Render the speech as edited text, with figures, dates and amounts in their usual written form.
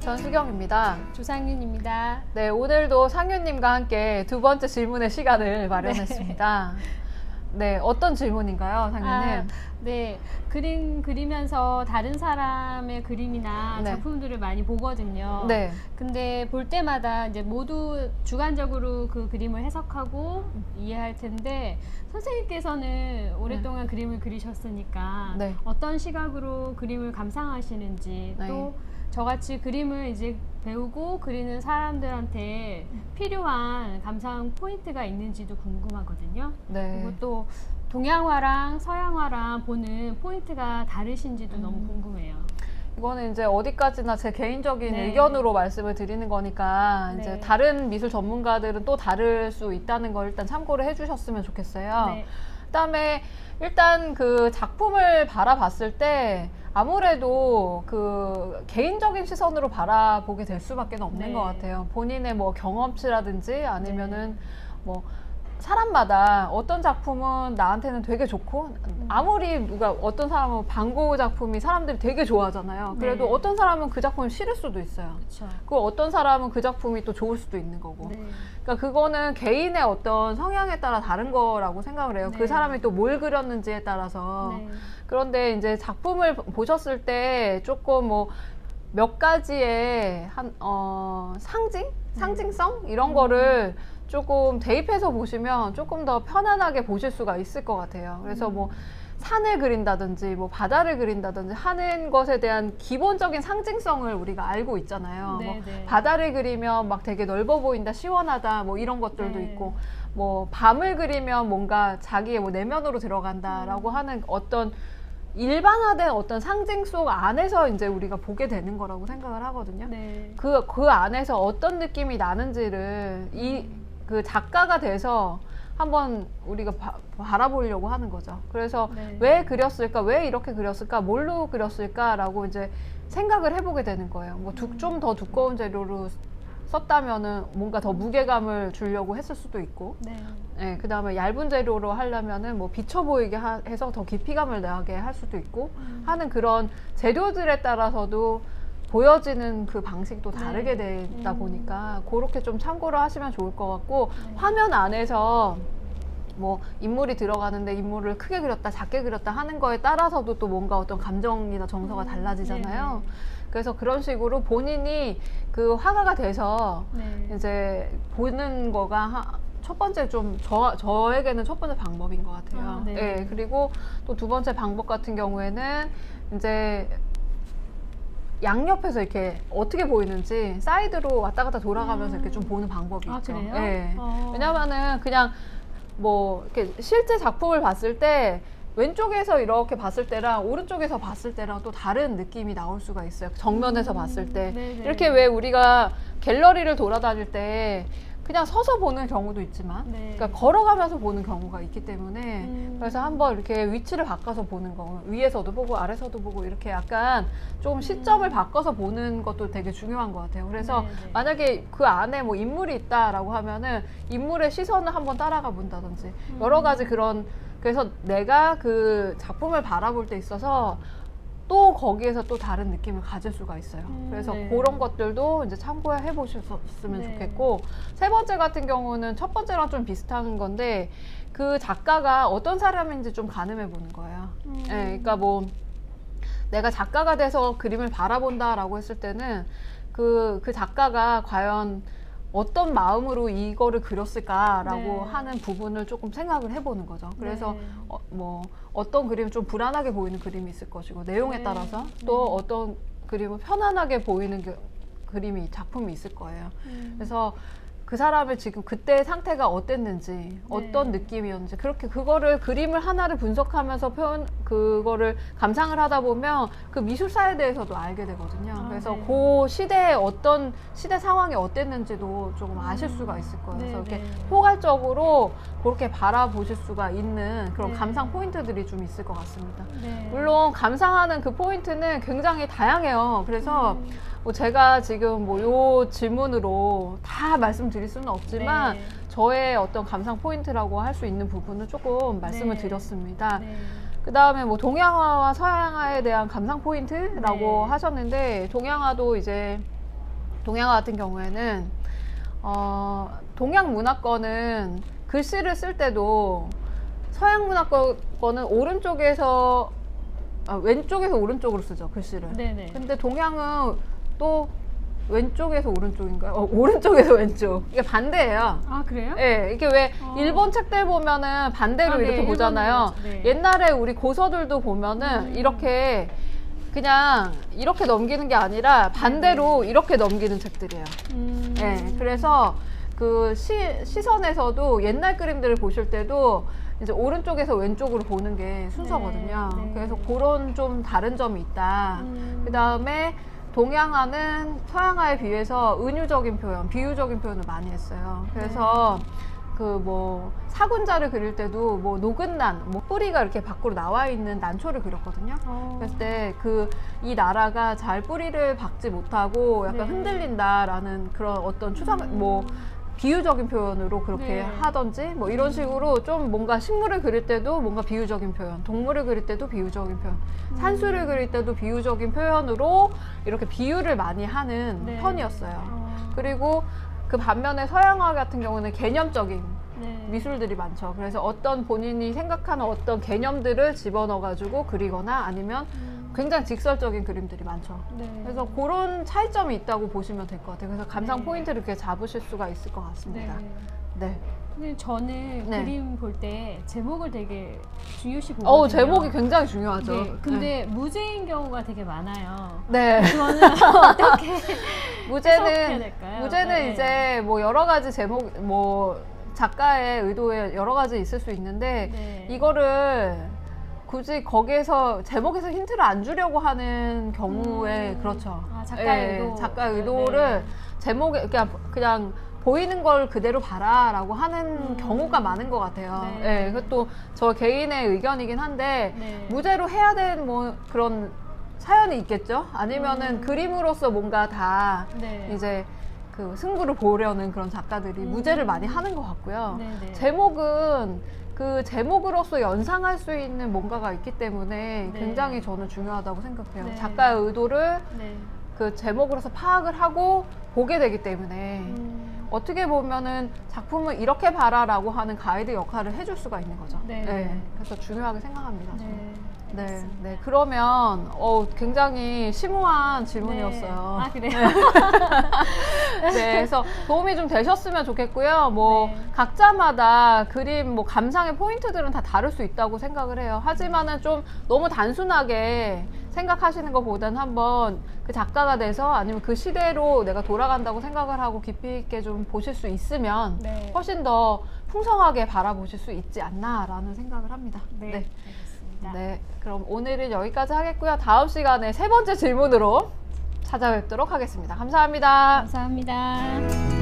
전수경입니다. 조상윤입니다. 네, 오늘도 상윤님과 함께 두 번째 질문의 시간을 마련했습니다. 네, 어떤 질문인가요, 상윤님? 네, 그림 그리면서 다른 사람의 그림이나 네. 작품들을 많이 보거든요. 네. 근데 볼 때마다 이제 모두 주관적으로 그 그림을 해석하고 이해할 텐데 선생님께서는 오랫동안 그림을 그리셨으니까 네. 어떤 시각으로 그림을 감상하시는지 네. 또 저같이 그림을 이제 배우고 그리는 사람들한테 필요한 감상 포인트가 있는지도 궁금하거든요. 네. 그리고 또 동양화랑 서양화랑 보는 포인트가 다르신지도 너무 궁금해요. 이거는 이제 어디까지나 제 개인적인 네. 의견으로 말씀을 드리는 거니까 이제 네. 다른 미술 전문가들은 또 다를 수 있다는 걸 일단 참고를 해주셨으면 좋겠어요. 네. 그다음에 일단 그 작품을 바라봤을 때 아무래도 그 개인적인 시선으로 바라보게 될 수밖에 없는 네. 것 같아요. 본인의 뭐 경험치라든지 아니면은 뭐 사람마다 어떤 작품은 나한테는 되게 좋고 아무리 누가 어떤 사람은 방고 작품이 사람들이 되게 좋아하잖아요. 그래도 네. 어떤 사람은 그 작품이 싫을 수도 있어요. 그렇죠. 그 어떤 사람은 그 작품이 또 좋을 수도 있는 거고. 네. 그러니까 그거는 개인의 어떤 성향에 따라 다른 거라고 생각을 해요. 네. 그 사람이 또 뭘 그렸는지에 따라서. 네. 그런데 이제 작품을 보셨을 때 조금 뭐 몇 가지의 상징성 이런 거를 조금 대입해서 보시면 조금 더 편안하게 보실 수가 있을 것 같아요. 그래서 뭐 산을 그린다든지 뭐 바다를 그린다든지 하는 것에 대한 기본적인 상징성을 우리가 알고 있잖아요. 네, 뭐 네. 바다를 그리면 막 되게 넓어 보인다, 시원하다, 뭐 이런 것들도 네. 있고, 뭐 밤을 그리면 뭔가 자기의 뭐 내면으로 들어간다라고 하는 어떤 일반화된 어떤 상징 속 안에서 이제 우리가 보게 되는 거라고 생각을 하거든요. 네. 그 안에서 어떤 느낌이 나는지를 그 작가가 돼서 한번 우리가 바라보려고 하는 거죠. 그래서 네. 왜 그렸을까? 왜 이렇게 그렸을까? 뭘로 그렸을까라고 이제 생각을 해보게 되는 거예요. 뭐 좀 더 두꺼운 재료로 썼다면은 뭔가 더 무게감을 주려고 했을 수도 있고, 네. 네, 그 다음에 얇은 재료로 하려면은 뭐 비쳐 보이게 해서 더 깊이감을 나게 할 수도 있고 하는 그런 재료들에 따라서도 보여지는 그 방식도 다르게 네. 되다 보니까 그렇게 좀 참고를 하시면 좋을 것 같고, 화면 안에서 뭐 인물이 들어가는데 인물을 크게 그렸다 작게 그렸다 하는 거에 따라서도 또 뭔가 어떤 감정이나 정서가 달라지잖아요. 그래서 그런 식으로 본인이 그 화가가 돼서 네. 이제 보는 거가 첫 번째 좀 저에게는 첫 번째 방법인 것 같아요. 네. 네, 그리고 또 두 번째 방법 같은 경우에는 이제 양옆에서 이렇게 어떻게 보이는지 사이드로 왔다 갔다 돌아가면서 이렇게 좀 보는 방법이 아, 있죠. 그래요? 네. 어. 왜냐면은 그냥 뭐 이렇게 실제 작품을 봤을 때 왼쪽에서 이렇게 봤을 때랑 오른쪽에서 봤을 때랑 또 다른 느낌이 나올 수가 있어요. 정면에서 봤을 때. 네네. 이렇게 왜 우리가 갤러리를 돌아다닐 때 그냥 서서 보는 경우도 있지만, 네. 그러니까 걸어가면서 보는 경우가 있기 때문에, 그래서 한번 이렇게 위치를 바꿔서 보는 거, 위에서도 보고 아래서도 보고 이렇게 약간 좀 시점을 바꿔서 보는 것도 되게 중요한 것 같아요. 그래서 네네. 만약에 그 안에 뭐 인물이 있다라고 하면은 인물의 시선을 한번 따라가 본다든지 여러 가지 그런, 그래서 내가 그 작품을 바라볼 때 있어서 또 거기에서 또 다른 느낌을 가질 수가 있어요. 그래서 네. 그런 것들도 이제 참고해 보셨으면 네. 좋겠고, 세 번째 같은 경우는 첫 번째랑 좀 비슷한 건데 그 작가가 어떤 사람인지 좀 가늠해 보는 거예요. 네, 그러니까 뭐 내가 작가가 돼서 그림을 바라본다라고 했을 때는 그 작가가 과연 어떤 마음으로 이거를 그렸을까라고 네. 하는 부분을 조금 생각을 해보는 거죠. 그래서 네. 뭐 어떤 그림이 좀 불안하게 보이는 그림이 있을 것이고, 내용에 네. 따라서 또 어떤 그림은 편안하게 보이는 그림이 작품이 있을 거예요. 그래서 그 사람의 지금 그때 상태가 어땠는지, 어떤 느낌이었는지, 그렇게 그거를 그림을 하나를 분석하면서 그거를 감상을 하다 보면 그 미술사에 대해서도 알게 되거든요. 그래서 네. 그 시대에 어떤 시대 상황이 어땠는지도 조금 아실 수가 있을 거예요. 네, 그래서 이렇게 네. 포괄적으로 그렇게 바라보실 수가 있는 그런 네. 감상 포인트들이 좀 있을 것 같습니다. 네. 물론 감상하는 그 포인트는 굉장히 다양해요. 그래서 뭐 제가 지금 뭐 요 질문으로 다 말씀드릴 수는 없지만 네. 저의 어떤 감상 포인트라고 할 수 있는 부분을 조금 말씀을 네. 드렸습니다. 네. 그 다음에 뭐 동양화와 서양화에 대한 감상 포인트라고 네. 하셨는데, 동양화도 이제 동양화 같은 경우에는 동양 문화권은 글씨를 쓸 때도 서양 문화권은 오른쪽에서 왼쪽에서 오른쪽으로 쓰죠, 글씨를. 네네. 근데 동양은 또 왼쪽에서 오른쪽인가요? 오른쪽에서 왼쪽. 이게 반대예요. 아 그래요? 예, 이게 왜 어. 일본 책들 보면은 반대로 아, 네, 이렇게 보잖아요. 일본은 네. 옛날에 우리 고서들도 보면은 이렇게 그냥 이렇게 넘기는 게 아니라 반대로 이렇게 넘기는 책들이에요. 예, 그래서 그 시선에서도 옛날 그림들을 보실 때도 이제 오른쪽에서 왼쪽으로 보는 게 순서거든요. 네, 네. 그래서 그런 좀 다른 점이 있다. 그 다음에 동양화는 서양화에 비해서 은유적인 표현, 비유적인 표현을 많이 했어요. 그래서 그 뭐 사군자를 그릴 때도 뭐 노근난, 뭐 뿌리가 이렇게 밖으로 나와 있는 난초를 그렸거든요. 그랬을 때 그 이 나라가 잘 뿌리를 박지 못하고 약간 네. 흔들린다라는 그런 어떤 추상 뭐 비유적인 표현으로 그렇게 네. 하던지 뭐 이런 식으로 좀 뭔가 식물을 그릴 때도 뭔가 비유적인 표현, 동물을 그릴 때도 비유적인 표현, 산수를 그릴 때도 비유적인 표현으로 이렇게 비유를 많이 하는 네. 편이었어요. 그리고 그 반면에 서양화 같은 경우는 개념적인 네. 미술들이 많죠. 그래서 어떤 본인이 생각하는 어떤 개념들을 집어넣어가지고 그리거나 아니면 굉장히 직설적인 그림들이 많죠. 네. 그래서 그런 차이점이 있다고 보시면 될 것 같아요. 그래서 감상 네. 포인트를 이렇게 잡으실 수가 있을 것 같습니다. 네. 네. 근데 저는 네. 그림 볼 때 제목을 되게 중요시 보거든요. 제목이 굉장히 중요하죠. 네. 근데 무제인 경우가 되게 많아요. 네. 그거는 어떻게 해석해야 무제는 될까요? 무제는 네. 이제 뭐 여러 가지 제목 뭐 작가의 의도에 여러 가지 있을 수 있는데 네. 이거를 굳이 거기에서 제목에서 힌트를 안 주려고 하는 경우에 그렇죠. 아, 작가의 예, 의도. 작가의 의도를 네. 제목에 그냥 보이는 걸 그대로 봐라라고 하는 경우가 많은 것 같아요. 네. 예, 그것도 저 개인의 의견이긴 한데 네. 무제로 해야 되는 뭐 그런 사연이 있겠죠. 아니면은 그림으로서 뭔가 다 네. 이제 그 승부를 보려는 그런 작가들이 무제를 많이 하는 것 같고요. 네네. 제목은 그 제목으로서 연상할 수 있는 뭔가가 있기 때문에 네. 굉장히 저는 중요하다고 생각해요. 네. 작가의 의도를 네. 그 제목으로서 파악을 하고 보게 되기 때문에 어떻게 보면은 작품을 이렇게 봐라라고 하는 가이드 역할을 해줄 수가 있는 거죠. 네. 그래서 중요하게 생각합니다. 저는. 네. 네, 네. 그러면 굉장히 심오한 질문이었어요. 네. 아 그래요? 네, 그래서 도움이 좀 되셨으면 좋겠고요. 뭐 네. 각자마다 그림 뭐 감상의 포인트들은 다 다를 수 있다고 생각을 해요. 하지만은 좀 너무 단순하게 생각하시는 것보다는 한번 그 작가가 돼서 아니면 그 시대로 내가 돌아간다고 생각을 하고 깊이 있게 좀 보실 수 있으면 네. 훨씬 더 풍성하게 바라보실 수 있지 않나라는 생각을 합니다. 네. 알겠습니다. 네, 그럼 오늘은 여기까지 하겠고요. 다음 시간에 세 번째 질문으로 찾아뵙도록 하겠습니다. 감사합니다. 감사합니다.